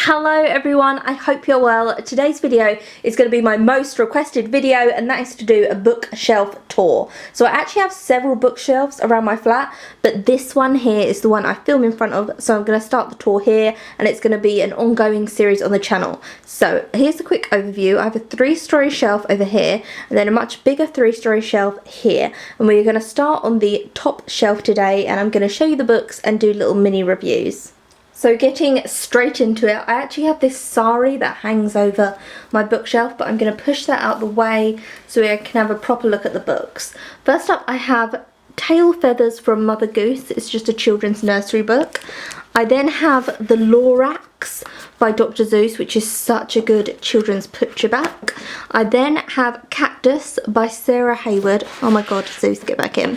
Hello everyone, I hope you're well. Today's video is going to be my most requested video, and that is to do a bookshelf tour. So I actually have several bookshelves around my flat, but this one here is the one I film in front of, so I'm going to start the tour here, and it's going to be an ongoing series on the channel. So here's a quick overview. I have a 3-story shelf over here, and then a much bigger 3-story shelf here, and we're going to start on the top shelf today, and I'm going to show you the books and do little mini reviews. So getting straight into it, I actually have this sari that hangs over my bookshelf, but I'm going to push that out the way so I can have a proper look at the books. First up, I have Tail Feathers from Mother Goose. It's just a children's nursery book. I then have The Lorax by Dr. Seuss, which is such a good children's picture back. I then have Cactus by Sarah Hayward. Oh my god, Seuss, get back in.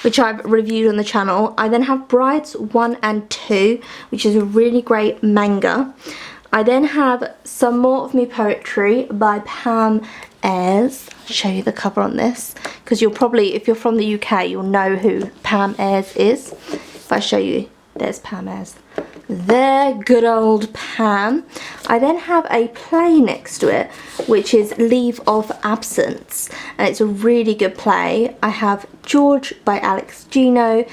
Which I've reviewed on the channel. I then have Brides 1 and 2, which is a really great manga. I then have Some More of Me Poetry by Pam Ayres. I'll show you the cover on this, because you'll probably, if you're from the UK, you'll know who Pam Ayres is. If I show you, there's Pam Ayres. There, good old Pam. I then have a play next to it, which is Leave of Absence, and it's a really good play. I have George by Alex Gino,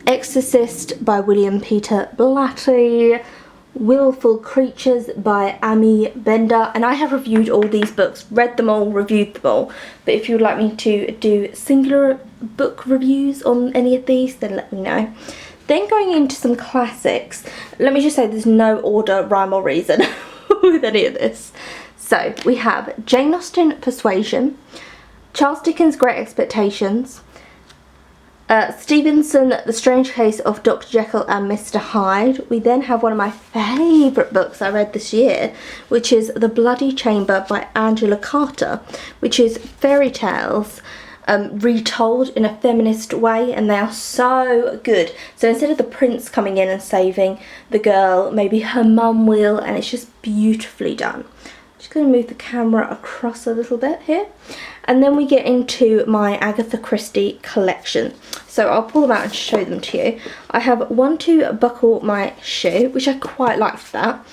Exorcist by William Peter Blatty, Willful Creatures by Amy Bender, and I have reviewed all these books, read them all, reviewed them all, but if you would like me to do singular book reviews on any of these, then let me know. Then going into some classics, let me just say there's no order, rhyme or reason with any of this. So we have Jane Austen Persuasion, Charles Dickens Great Expectations, Stevenson The Strange Case of Dr. Jekyll and Mr. Hyde. We then have one of my favourite books I read this year, which is The Bloody Chamber by Angela Carter, which is fairy tales retold in a feminist way, and they are so good. So instead of the prince coming in and saving the girl, maybe her mum will, and it's just beautifully done. Just going to move the camera across a little bit here, and then we get into my Agatha Christie collection. So I'll pull them out and show them to you. I have Want to Buckle My Shoe, which I quite liked that.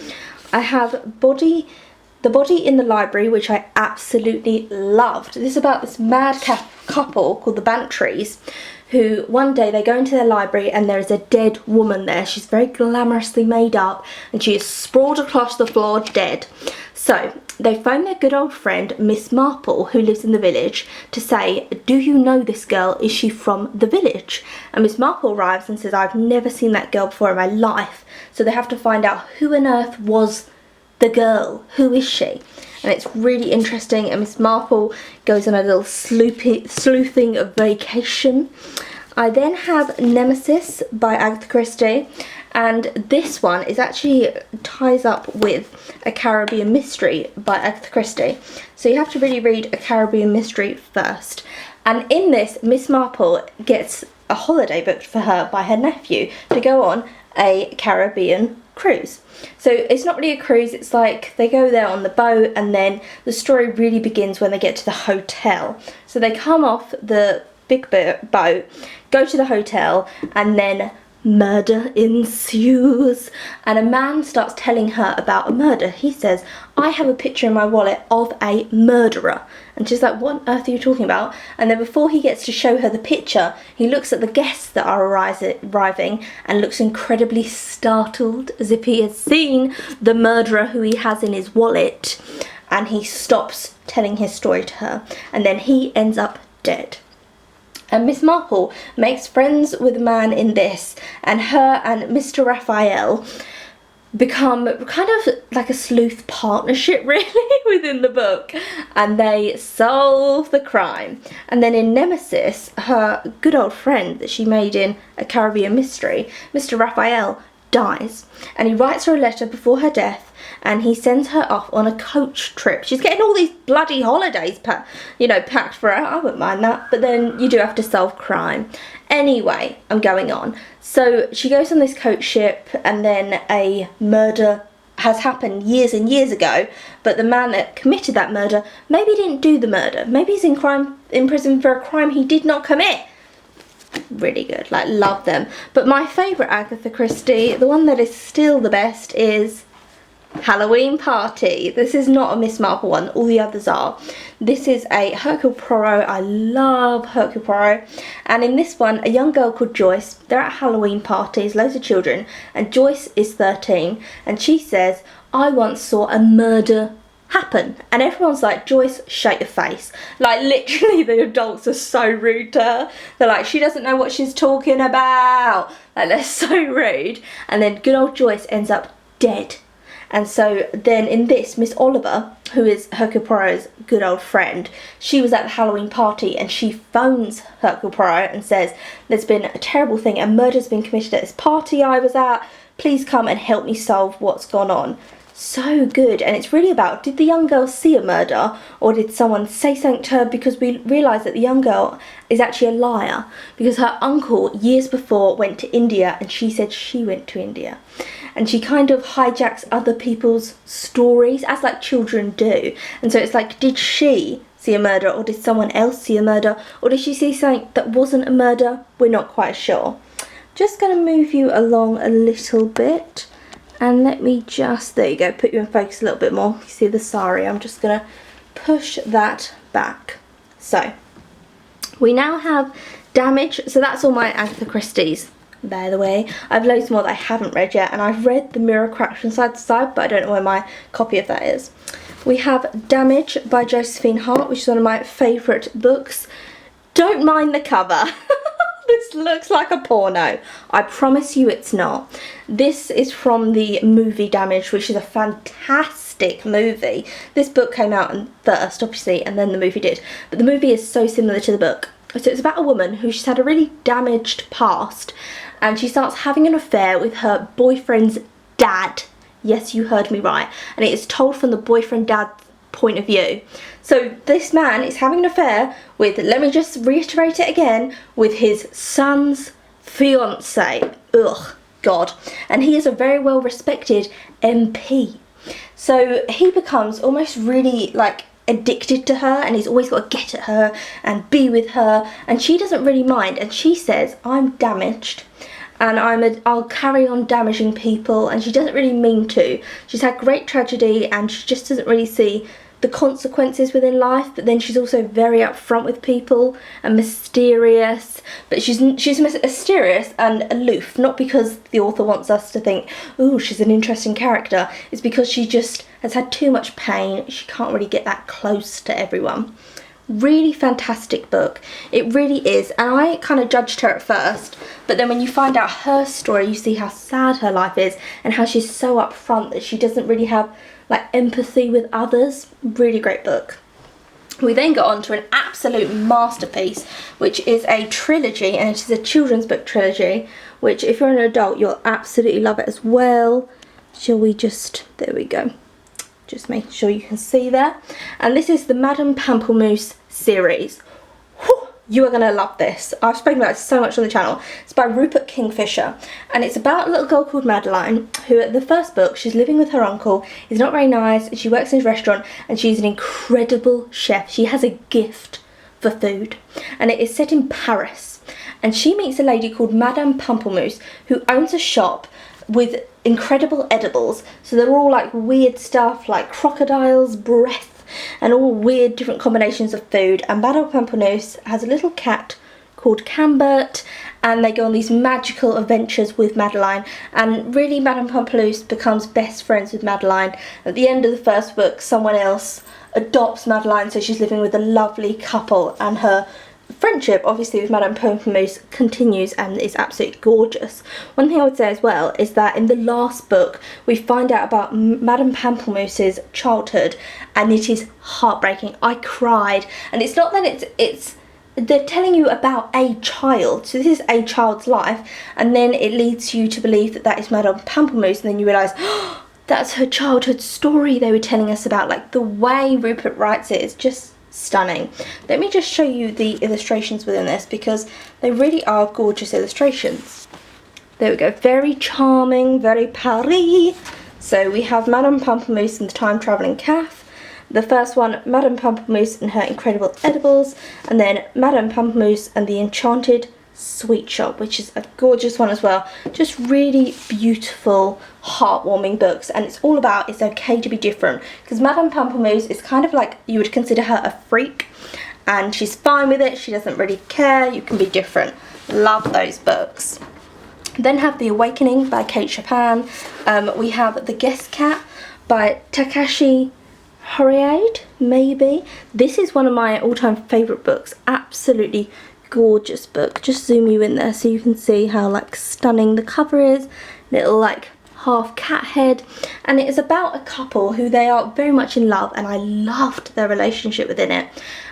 I have The Body in the Library, which I absolutely loved. This is about this mad couple called the Bantrys, who one day they go into their library and there is a dead woman there. She's very glamorously made up and she is sprawled across the floor dead. So they phone their good old friend Miss Marple, who lives in the village, to say, do you know this girl? Is she from the village? And Miss Marple arrives and says, I've never seen that girl before in my life. So they have to find out who on earth was the girl. Who is she? And it's really interesting, and Miss Marple goes on a little sleuthing vacation. I then have Nemesis by Agatha Christie, and this one is actually ties up with A Caribbean Mystery by Agatha Christie. So you have to really read A Caribbean Mystery first. And in this, Miss Marple gets a holiday booked for her by her nephew to go on a Caribbean cruise. So it's not really a cruise, it's like they go there on the boat, and then the story really begins when they get to the hotel. So they come off the big boat, go to the hotel, and then murder ensues, and a man starts telling her about a murder. He says, I have a picture in my wallet of a murderer. And she's like, what on earth are you talking about? And then before he gets to show her the picture, he looks at the guests that are arriving and looks incredibly startled, as if he has seen the murderer who he has in his wallet, and he stops telling his story to her, and then he ends up dead. And Miss Marple makes friends with a man in this, and her and Mr. Raphael become kind of like a sleuth partnership really within the book, and they solve the crime. And then in Nemesis, her good old friend that she made in A Caribbean Mystery, Mr. Raphael, dies, and he writes her a letter before her death, and he sends her off on a coach trip. She's getting all these bloody holidays packed for her. I wouldn't mind that, but then you do have to solve crime. Anyway, I'm going on. So she goes on this coach ship, and then a murder has happened years and years ago, but the man that committed that murder maybe didn't do the murder. Maybe he's in prison for a crime he did not commit. Really good, like, love them. But my favourite Agatha Christie, the one that is still the best, is Halloween Party. This is not a Miss Marple one, all the others are. This is a Hercule Poirot. I love Hercule Poirot. And in this one, a young girl called Joyce, they're at Halloween parties, loads of children, and Joyce is 13, and she says, I once saw a murder happen. And everyone's like, Joyce, shut your face. Like, literally the adults are so rude to her. They're like, she doesn't know what she's talking about. Like, they're so rude. And then good old Joyce ends up dead. And so then in this, Miss Oliver, who is Hercule Poirot's good old friend, she was at the Halloween party and she phones Hercule Poirot and says, there's been a terrible thing, a murder's been committed at this party I was at, please come and help me solve what's gone on. So good. And it's really about, did the young girl see a murder, or did someone say something to her? Because we realise that the young girl is actually a liar, because her uncle years before went to India and she said she went to India. And she kind of hijacks other people's stories, as like children do. And so it's like, did she see a murder, or did someone else see a murder, or did she see something that wasn't a murder? We're not quite sure. Just going to move you along a little bit. And let me just, there you go, put you in focus a little bit more. You see the sari, I'm just going to push that back. So, we now have Damage. So that's all my Agatha Christie's, by the way. I have loads more that I haven't read yet, and I've read The Mirror Cracked from Side to Side, but I don't know where my copy of that is. We have Damage by Josephine Hart, which is one of my favourite books. Don't mind the cover. This looks like a porno. I promise you it's not. This is from the movie Damage, which is a fantastic movie. This book came out first, obviously, and then the movie did. But the movie is so similar to the book. So it's about a woman who's had a really damaged past, and she starts having an affair with her boyfriend's dad. Yes, you heard me right. And it is told from the boyfriend dad's point of view. So this man is having an affair with, let me just reiterate it again, with his son's fiancée. Ugh, God. And he is a very well respected MP. So he becomes almost really like addicted to her, and he's always got to get at her and be with her, and she doesn't really mind, and she says, I'm damaged and I'll carry on damaging people, and she doesn't really mean to. She's had great tragedy and she just doesn't really see the consequences within life, but then she's also very upfront with people and mysterious, but she's mysterious and aloof, not because the author wants us to think, ooh, she's an interesting character. It's because she just has had too much pain. She can't really get that close to everyone. Really fantastic book. It really is. And I kind of judged her at first, but then when you find out her story, you see how sad her life is and how she's so upfront that she doesn't really have like empathy with others. Really great book. We then got on to an absolute masterpiece, which is a trilogy, and it is a children's book trilogy, which if you're an adult, you'll absolutely love it as well. Shall we just, there we go. Just making sure you can see there. And this is the Madame Pamplemousse series. Whew, you are going to love this. I've spoken about it so much on the channel. It's by Rupert Kingfisher, and it's about a little girl called Madeline, who at the first book, she's living with her uncle. He's not very nice. She works in his restaurant, and she's an incredible chef. She has a gift for food, and it is set in Paris. And she meets a lady called Madame Pamplemousse, who owns a shop with incredible edibles. So they're all like weird stuff, like crocodiles, breath, and all weird different combinations of food. And Madame Pamplemousse has a little cat called Cambert, and they go on these magical adventures with Madeline, and really Madame Pamplemousse becomes best friends with Madeline. At the end of the first book, someone else adopts Madeline, so she's living with a lovely couple, and her friendship obviously with Madame Pamplemousse continues and is absolutely gorgeous. One thing I would say as well is that in the last book we find out about Madame Pamplemousse's childhood, and it is heartbreaking. I cried, and it's not that it's they're telling you about a child, so this is a child's life, and then it leads you to believe that that is Madame Pamplemousse, and then you realise, oh, that's her childhood story they were telling us about. Like, the way Rupert writes it is just stunning. Let me just show you the illustrations within this, because they really are gorgeous illustrations. There we go, very charming, very Paris. So we have Madame Pamplemousse and the Time Travelling Calf. The first one, Madame Pamplemousse and her incredible edibles, and then Madame Pamplemousse and the Enchanted Sweet Shop, which is a gorgeous one as well. Just really beautiful, heartwarming books, and it's all about it's okay to be different, because Madame Pamplemousse is kind of like, you would consider her a freak, and she's fine with it. She doesn't really care. You can be different. Love those books. Then have The Awakening by Kate Chopin. We have The Guest Cat by Takashi Horiade, maybe. This is one of my all-time favourite books. Absolutely gorgeous book. Just zoom you in there so you can see how like stunning the cover is. Little like half cat head, and it is about a couple who they are very much in love, and I loved their relationship within it.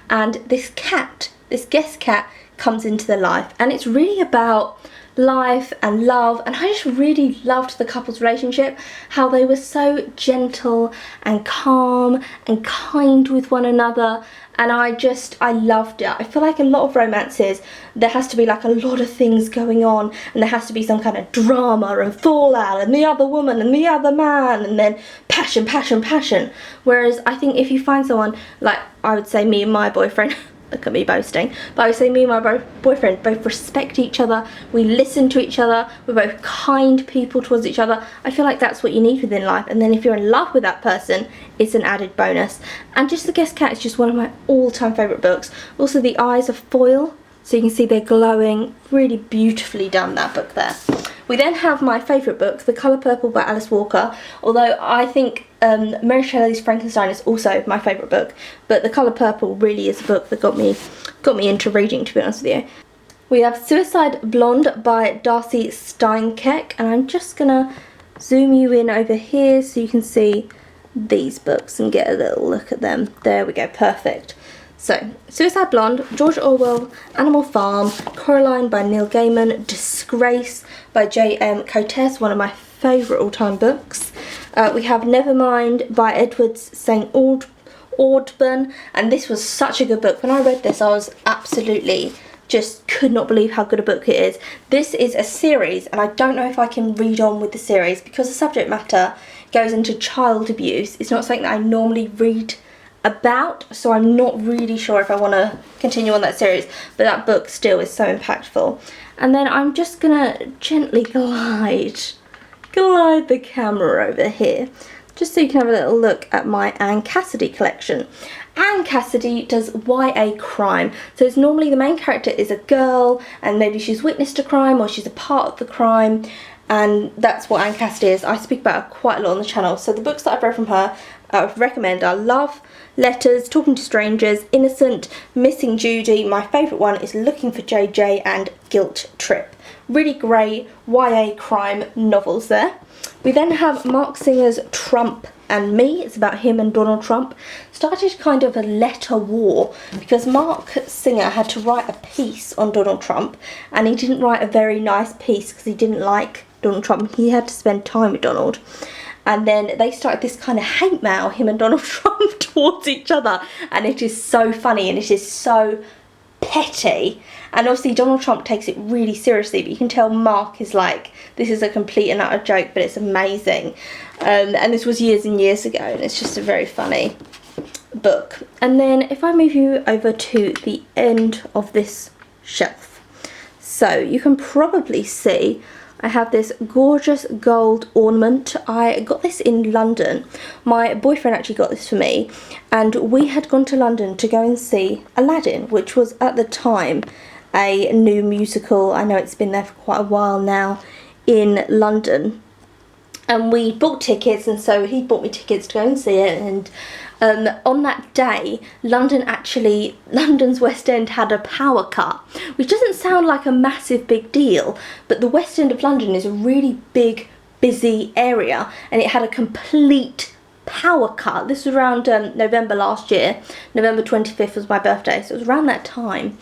And this cat, this guest cat, comes into their life, and it's really about life and love, and I just really loved the couple's relationship, how they were so gentle and calm and kind with one another, and I loved it. I feel like a lot of romances, there has to be like a lot of things going on, and there has to be some kind of drama and fallout, and the other woman and the other man, and then passion, passion, passion. Whereas I think if you find someone, like I would say me and my boyfriend, look at me boasting, but I would say me and my boyfriend both respect each other, we listen to each other, we're both kind people towards each other. I feel like that's what you need within life, and then if you're in love with that person, it's an added bonus. And just The Guest Cat is just one of my all-time favourite books. Also The Eyes of Foil, so you can see they're glowing, really beautifully done, that book there. We then have my favourite book, The Colour Purple by Alice Walker, although I think Mary Shelley's Frankenstein is also my favourite book, but The Colour Purple really is a book that got me into reading, to be honest with you. We have Suicide Blonde by Darcy Steinkeck, and I'm just going to zoom you in over here so you can see these books and get a little look at them. There we go, perfect. So, Suicide Blonde, George Orwell, Animal Farm, Coraline by Neil Gaiman, Disgrace by J.M. Coates, one of my favourite all-time books. We have Nevermind by Edward St. Audubon, and this was such a good book. When I read this, I was absolutely just could not believe how good a book it is. This is a series, and I don't know if I can read on with the series because the subject matter goes into child abuse. It's not something that I normally read about, so I'm not really sure if I want to continue on that series, but that book still is so impactful. And then I'm just gonna gently glide the camera over here just so you can have a little look at my Anne Cassidy collection. Anne Cassidy does YA crime, so it's normally the main character is a girl, and maybe she's witnessed a crime or she's a part of the crime, and that's what Anne Cassidy is. I speak about her quite a lot on the channel, so the books that I've read from her I would recommend are Love Letters, Talking to Strangers, Innocent, Missing Judy. My favourite one is Looking for JJ and Guilt Trip. Really great YA crime novels there. We then have Mark Singer's Trump and Me. It's about him and Donald Trump. Started kind of a letter war because Mark Singer had to write a piece on Donald Trump, and he didn't write a very nice piece because he didn't like Donald Trump. He had to spend time with Donald. And then they started this kind of hate mail, him and Donald Trump, towards each other. And it is so funny and it is so petty. And obviously Donald Trump takes it really seriously, but you can tell Mark is like, this is a complete and utter joke, but it's amazing. And this was years and years ago, and it's just a very funny book. And then if I move you over to the end of this shelf, so you can probably see I have this gorgeous gold ornament. I got this in London. My boyfriend actually got this for me, and we had gone to London to go and see Aladdin, which was at the time a new musical. I know it's been there for quite a while now in London, and we bought tickets, and so he bought me tickets to go and see it. And on that day, London's West End had a power cut, which doesn't sound like a massive big deal, but the West End of London is a really big, busy area, and it had a complete power cut. This was around November last year. November 25th was my birthday, so it was around that time.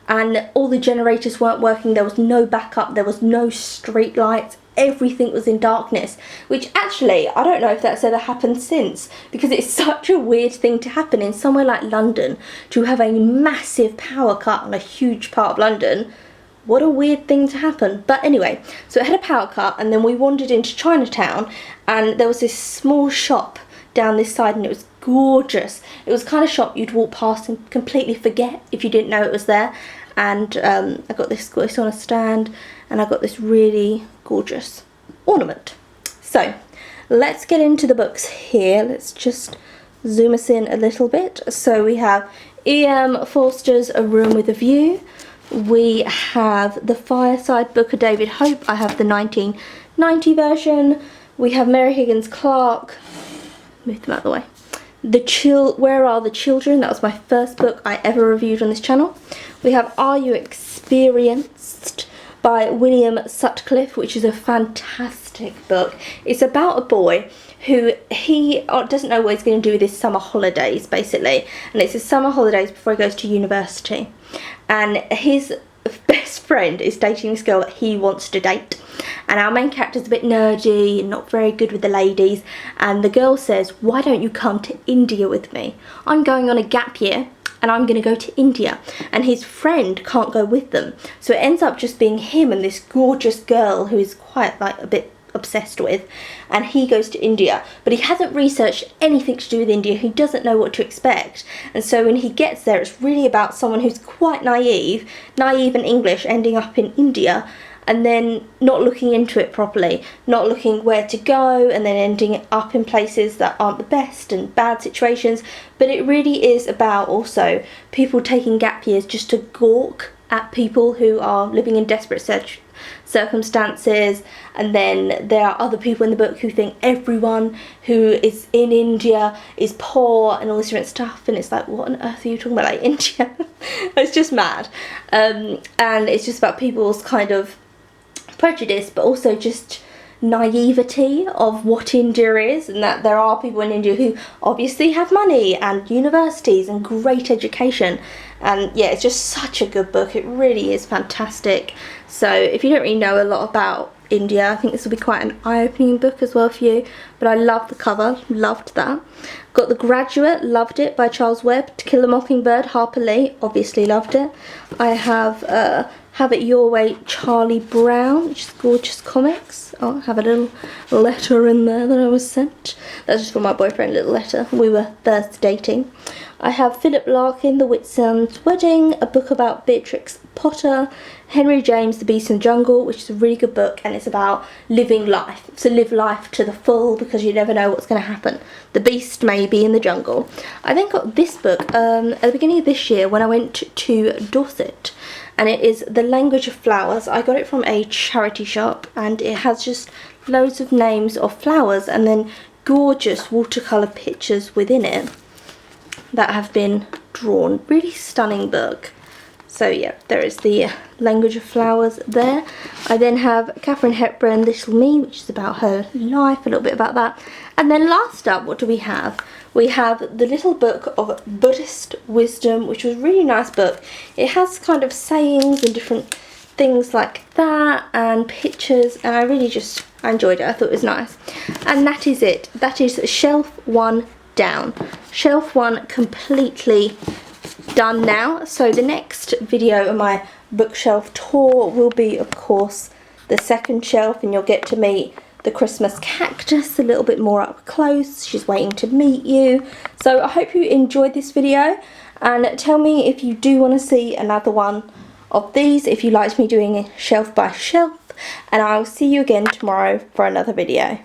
And all the generators weren't working, there was no backup, there was no street lights, everything was in darkness, which actually, I don't know if that's ever happened since, because it's such a weird thing to happen in somewhere like London, to have a massive power cut on a huge part of London. What a weird thing to happen. But anyway, so it had a power cut, and then we wandered into Chinatown, and there was this small shop down this side, and it was gorgeous. It was the kind of shop you'd walk past and completely forget if you didn't know it was there. and I got this on a stand, and I got this really gorgeous ornament. So let's get into the books here. Let's just zoom us in a little bit. So we have E.M. Forster's A Room with a View. We have the Fireside Book of David Hope. I have the 1990 version. We have Mary Higgins Clark. Move them out of the way. Where Are the Children? That was my first book I ever reviewed on this channel. We have Are You Experienced by William Sutcliffe, which is a fantastic book. It's about a boy who he doesn't know what he's going to do with his summer holidays, basically. And it's his summer holidays before he goes to university. And his best friend is dating this girl that he wants to date. And our main character's a bit nerdy and not very good with the ladies. And the girl says, why don't you come to India with me? I'm going on a gap year and I'm going to go to India. And his friend can't go with them. So it ends up just being him and this gorgeous girl who is quite like a bit obsessed with, and he goes to India, but he hasn't researched anything to do with India. He doesn't know what to expect, and so when he gets there, it's really about someone who's quite naive and English, ending up in India and then not looking into it properly, not looking where to go, and then ending up in places that aren't the best and bad situations. But it really is about also people taking gap years just to gawk at people who are living in desperate circumstances. And then there are other people in the book who think everyone who is in India is poor and all this different stuff, and it's like, what on earth are you talking about, like India? It's just mad. And it's just about people's kind of prejudice, but also just naivety of what India is, and that there are people in India who obviously have money and universities and great education. And yeah, it's just such a good book. It really is fantastic. So if you don't really know a lot about India, I think this will be quite an eye-opening book as well for you. But I love the cover, loved that. Got The Graduate, loved it, by Charles Webb. To Kill a Mockingbird, Harper Lee, obviously loved it. I have Have It Your Way, Charlie Brown, which is gorgeous comics. Oh, I have a little letter in there that I was sent. That's just for my boyfriend, a little letter. We were first dating. I have Philip Larkin, The Whitson's Wedding, a book about Beatrix Potter. Henry James, The Beast in the Jungle, which is a really good book, and it's about living life. So live life to the full, because you never know what's going to happen. The beast may be in the jungle. I then got this book at the beginning of this year when I went to Dorset, and it is The Language of Flowers. I got it from a charity shop, and it has just loads of names of flowers and then gorgeous watercolour pictures within it that have been drawn. Really stunning book. So yeah, there is The Language of Flowers there. I then have Katharine Hepburn, Little Me, which is about her life, a little bit about that. And then last up, what do we have? We have The Little Book of Buddhist Wisdom, which was a really nice book. It has kind of sayings and different things like that, and pictures, and I enjoyed it. I thought it was nice. And that is it. That is shelf 1 down. Shelf 1 completely done now. So the next video of my bookshelf tour will be, of course, the second shelf, and you'll get to meet the Christmas cactus a little bit more up close. She's waiting to meet you. So I hope you enjoyed this video, and tell me if you do want to see another one of these, if you liked me doing it shelf by shelf, and I'll see you again tomorrow for another video.